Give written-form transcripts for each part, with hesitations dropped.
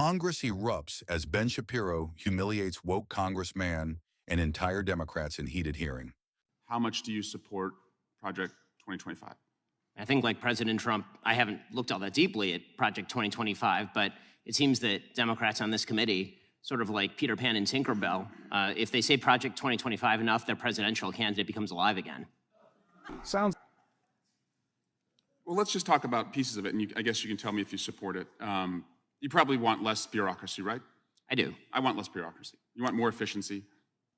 Congress erupts as Ben Shapiro humiliates woke Congressman and entire Democrats in heated hearing. How much do you support Project 2025? I think, like President Trump, I haven't looked all that deeply at Project 2025, but it seems that Democrats on this committee, sort of like Peter Pan and Tinkerbell, if they say Project 2025 enough, their presidential candidate becomes alive again. Well, let's just talk about pieces of it, and I guess you can tell me if you support it. You probably want less bureaucracy, right? I do. I want less bureaucracy. You want more efficiency?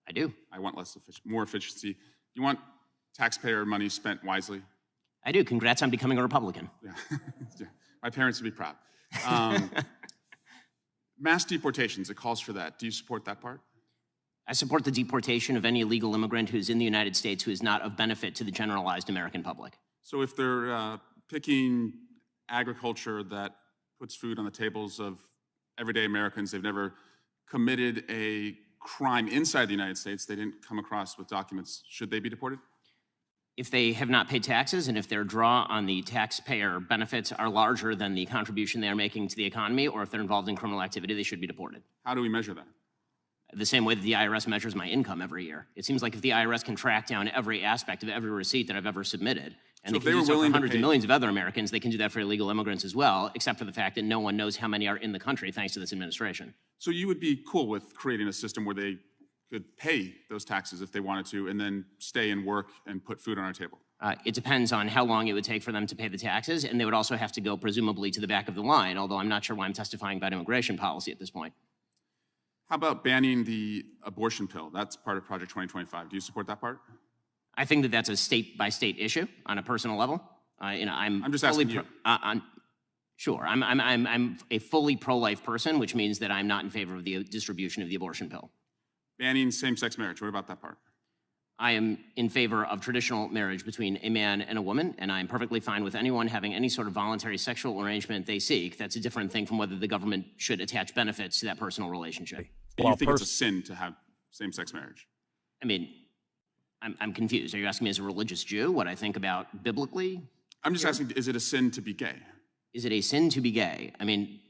I do. I want more efficiency. You want taxpayer money spent wisely? I do. Congrats on becoming a Republican. Yeah. Yeah. My parents would be proud. Mass deportations, it calls for that. Do you support that part? I support the deportation of any illegal immigrant who is in the United States who is not of benefit to the generalized American public. So if they're picking agriculture that puts food on the tables of everyday Americans, they've never committed a crime inside the United States, they didn't come across with documents, should they be deported? If they have not paid taxes and if their draw on the taxpayer benefits are larger than the contribution they are making to the economy, or if they're involved in criminal activity, they should be deported. How do we measure that? The same way that the IRS measures my income every year. It seems like if the IRS can track down every aspect of every receipt that I've ever submitted, and So they if can they do were so for willing to hundreds of pay- millions of other Americans, they can do that for illegal immigrants as well, except for the fact that no one knows how many are in the country thanks to this administration. So you would be cool with creating a system where they could pay those taxes if they wanted to and then stay and work and put food on our table? It depends on how long it would take for them to pay the taxes, and they would also have to go presumably to the back of the line, although I'm not sure why I'm testifying about immigration policy at this point. How about banning the abortion pill? That's part of Project 2025. Do you support that part? I think that that's a state-by-state issue on a personal level. I'm just fully asking you. Sure, I'm a fully pro-life person, which means that I'm not in favor of the distribution of the abortion pill. Banning same-sex marriage, what about that part? I am in favor of traditional marriage between a man and a woman, and I'm perfectly fine with anyone having any sort of voluntary sexual arrangement they seek. That's a different thing from whether the government should attach benefits to that personal relationship. Do you think it's a sin to have same-sex marriage? I mean, I'm confused. Are you asking me as a religious Jew what I think about biblically? I'm just asking, is it a sin to be gay? Is it a sin to be gay? I mean,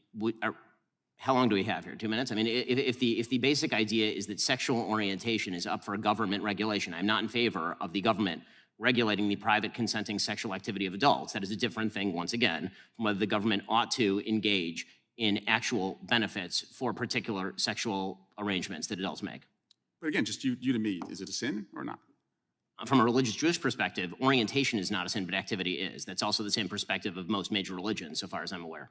how long do we have here? 2 minutes? I mean, if the basic idea is that sexual orientation is up for government regulation, I'm not in favor of the government regulating the private consenting sexual activity of adults. That is a different thing, once again, from whether the government ought to engage in actual benefits for particular sexual arrangements that adults make. But again, just you to me, is it a sin or not? From a religious Jewish perspective, orientation is not a sin, but activity is. That's also the same perspective of most major religions, so far as I'm aware.